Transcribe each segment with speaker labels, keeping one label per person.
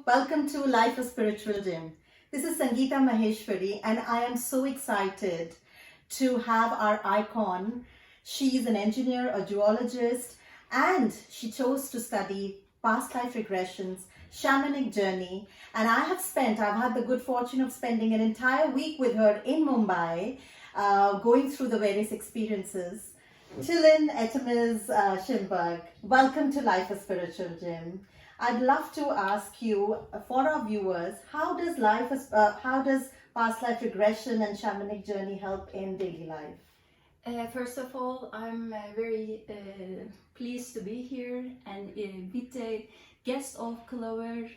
Speaker 1: welcome to Life a Spiritual Gym. This is Sangeeta Maheshwari and I am so excited to have our icon. She's an engineer, a geologist, and she chose to study past life regressions, shamanic journey, and I've had the good fortune of spending an entire week with her in Mumbai, going through the various experiences. Tulin, Etyemez, Schimberg, welcome to Life a Spiritual Gym. I'd love to ask you, for our viewers, how does past life regression and shamanic journey help in daily life?
Speaker 2: First of all, I'm very pleased to be here and with the guest of Clover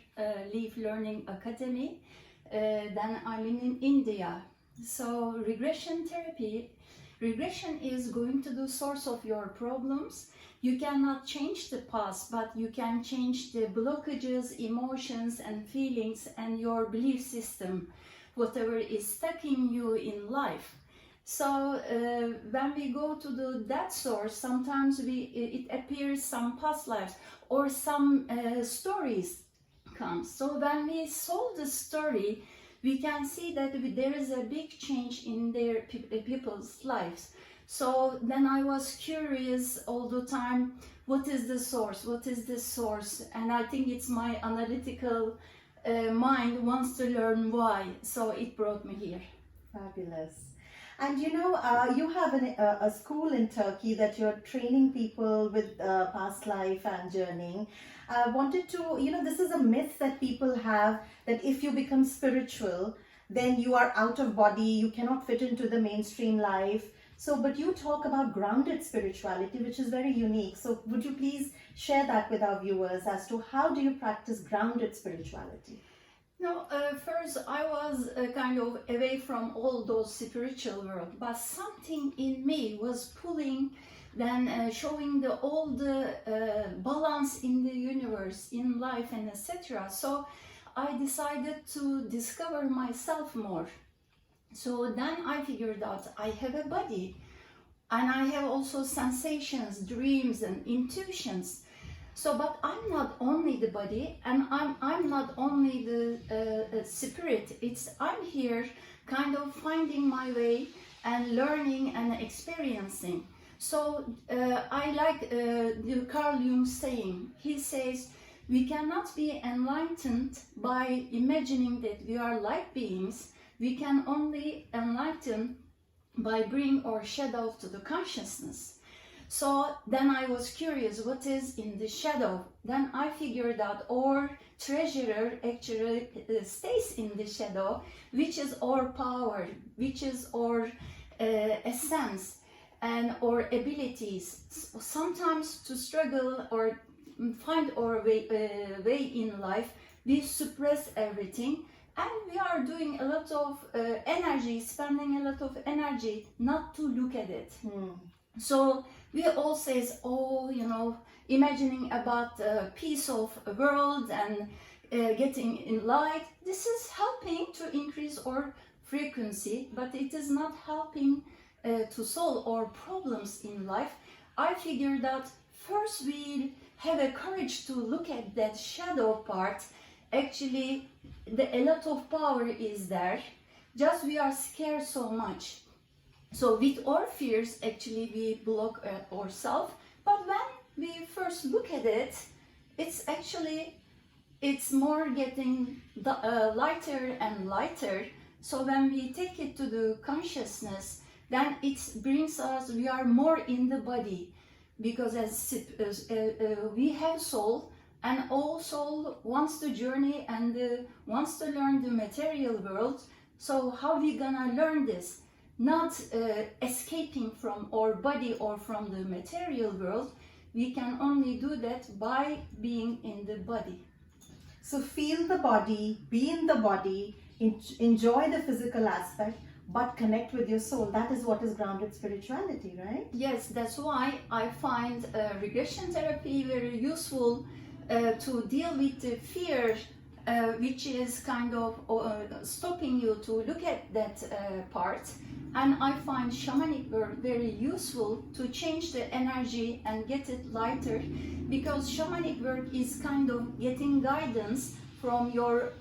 Speaker 2: Leaf Learning Academy. Then I'm in India. So regression is going to the source of your problems. You cannot change the past, but you can change the blockages, emotions and feelings and your belief system, whatever is stacking you in life. So when we go to that source, sometimes it appears some past lives or some stories come. So when we solve the story, we can see that there is a big change in their people's lives. So then I was curious all the time, what is the source? What is the source? And I think it's my analytical mind wants to learn why. So it brought me here.
Speaker 1: Fabulous. And you have a school in Turkey that you're training people with past life and journeying. I wanted to, this is a myth that people have, that if you become spiritual, then you are out of body, you cannot fit into the mainstream life. So, but you talk about grounded spirituality, which is very unique. So would you please share that with our viewers as to how do you practice grounded spirituality?
Speaker 2: No, first I was kind of away from all those spiritual world, but something in me was pulling, then showing all the balance in the universe, in life and etc. So I decided to discover myself more. So then I figured out I have a body and I have also sensations, dreams and intuitions. So, but I'm not only the body and I'm not only the spirit. I'm here kind of finding my way and learning and experiencing. So I like the Carl Jung saying, he says, we cannot be enlightened by imagining that we are light beings. We can only enlighten by bringing our shadow to the consciousness. So then I was curious, what is in the shadow? Then I figured out our treasurer actually stays in the shadow, which is our power, which is our essence and our abilities. Sometimes to struggle or find our way in life, we suppress everything. And we are doing a lot of energy, spending a lot of energy not to look at it. So we all says, imagining about a piece of world and getting in light. This is helping to increase our frequency, but it is not helping to solve our problems in life. I figured that first we have a courage to look at that shadow part. Actually, a lot of power is there, just we are scared so much. So with our fears, actually we block ourselves, but when we first look at it, it's more getting lighter and lighter. So when we take it to the consciousness, then it brings us, we are more in the body, because as we have soul, and all soul wants to journey and wants to learn the material world. So how we gonna learn this? Not escaping from our body or from the material world. We can only do that by being in the body.
Speaker 1: So feel the body, be in the body, enjoy the physical aspect, but connect with your soul. That is what is grounded spirituality, right?
Speaker 2: Yes, that's why I find regression therapy very useful to deal with the fear, which is kind of stopping you to look at that part. And I find shamanic work very useful to change the energy and get it lighter, because shamanic work is kind of getting guidance from your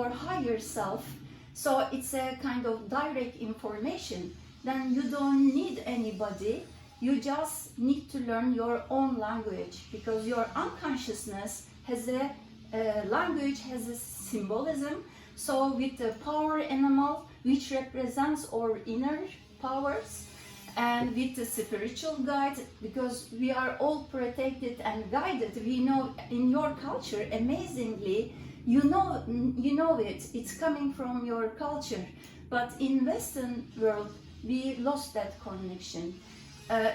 Speaker 2: higher self. So it's a kind of direct information. Then you don't need anybody. You just need to learn your own language, because your unconsciousness has a language, has a symbolism. So with the power animal, which represents our inner powers, and with the spiritual guide, because we are all protected and guided. We know in your culture, amazingly, you know it's coming from your culture. But in Western world, we lost that connection.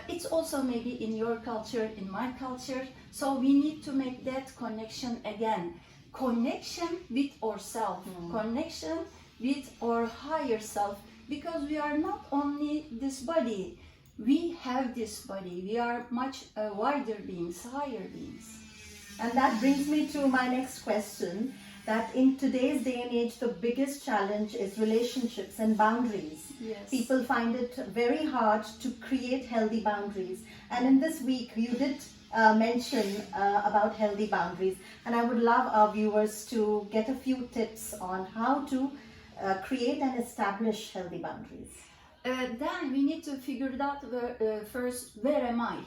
Speaker 2: It's also maybe in your culture, in my culture. So we need to make that connection again. Connection with ourselves, connection with our higher self, because we are not only this body, we have this body. We are much wider beings, higher beings.
Speaker 1: And that brings me to my next question, that in today's day and age, the biggest challenge is relationships and boundaries.
Speaker 2: Yes.
Speaker 1: People find it very hard to create healthy boundaries. And in this week, you did mention about healthy boundaries. And I would love our viewers to get a few tips on how to create and establish healthy boundaries.
Speaker 2: Then we need to figure out first, where am I?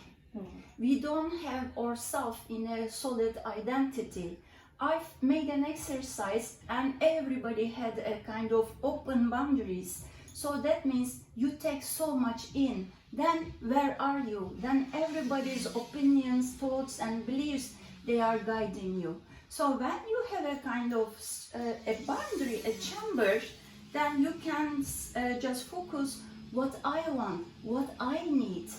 Speaker 2: We don't have ourselves in a solid identity. I've made an exercise and everybody had a kind of open boundaries. So that means you take so much in. Then where are you? Then everybody's opinions, thoughts and beliefs, they are guiding you. So when you have a kind of a boundary, a chamber, then you can just focus what I want, what I need,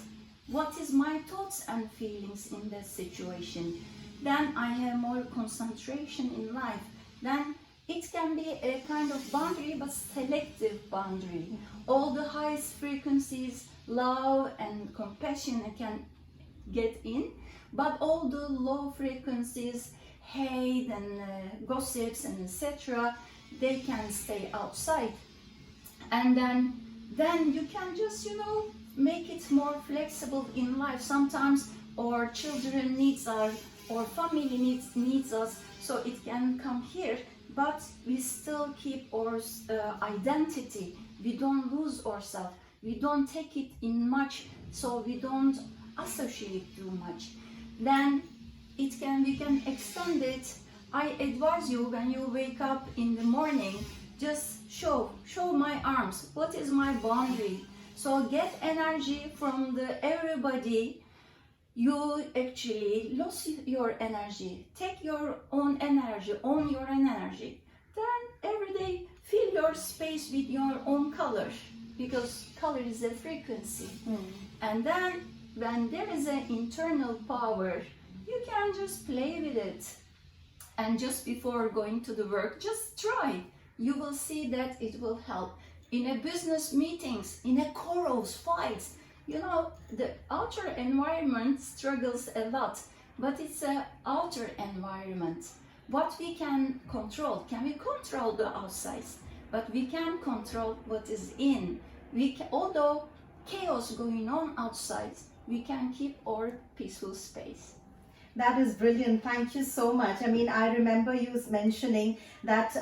Speaker 2: what is my thoughts and feelings in that situation. Then I have more concentration in life. Then it can be a kind of boundary, but selective boundary. All the highest frequencies, love and compassion can get in, but all the low frequencies, hate and gossips and etc., they can stay outside. And then you can just, make it more flexible in life. Sometimes our children needs us, or family needs us, so it can come here, but we still keep our identity. We don't lose ourselves. We don't take it in much, so we don't associate too much. Then we can extend it. I advise you, when you wake up in the morning, just show my arms. What is my boundary? So get energy from everybody. You actually lose your energy. Take your own energy, own your own energy. Then every day fill your space with your own color, because color is a frequency. And then when there is an internal power, you can just play with it. And just before going to the work, just try. You will see that it will help. In a business meetings, in a quarrels, fights, the outer environment struggles a lot, but it's an outer environment. What we can control, can we control the outside? But we can control what is in. Although chaos going on outside, we can keep our peaceful space.
Speaker 1: That is brilliant. Thank you so much. I mean, I remember you mentioning that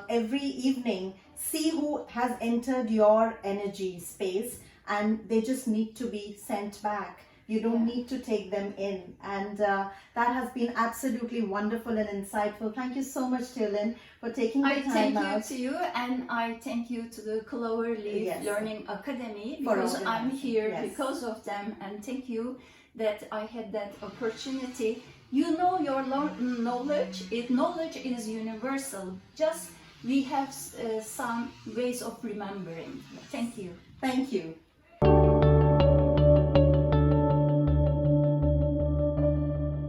Speaker 1: every evening, see who has entered your energy space, and they just need to be sent back. You don't need to take them in. And that has been absolutely wonderful and insightful. Thank you so much, Tulin, for taking the time out.
Speaker 2: I thank you to you, and I thank you to the Cloverleaf Learning Academy, because I'm here because of them, and thank you that I had that opportunity. Your knowledge, knowledge is universal. Just we have some ways of remembering. Thank you.
Speaker 1: Thank you.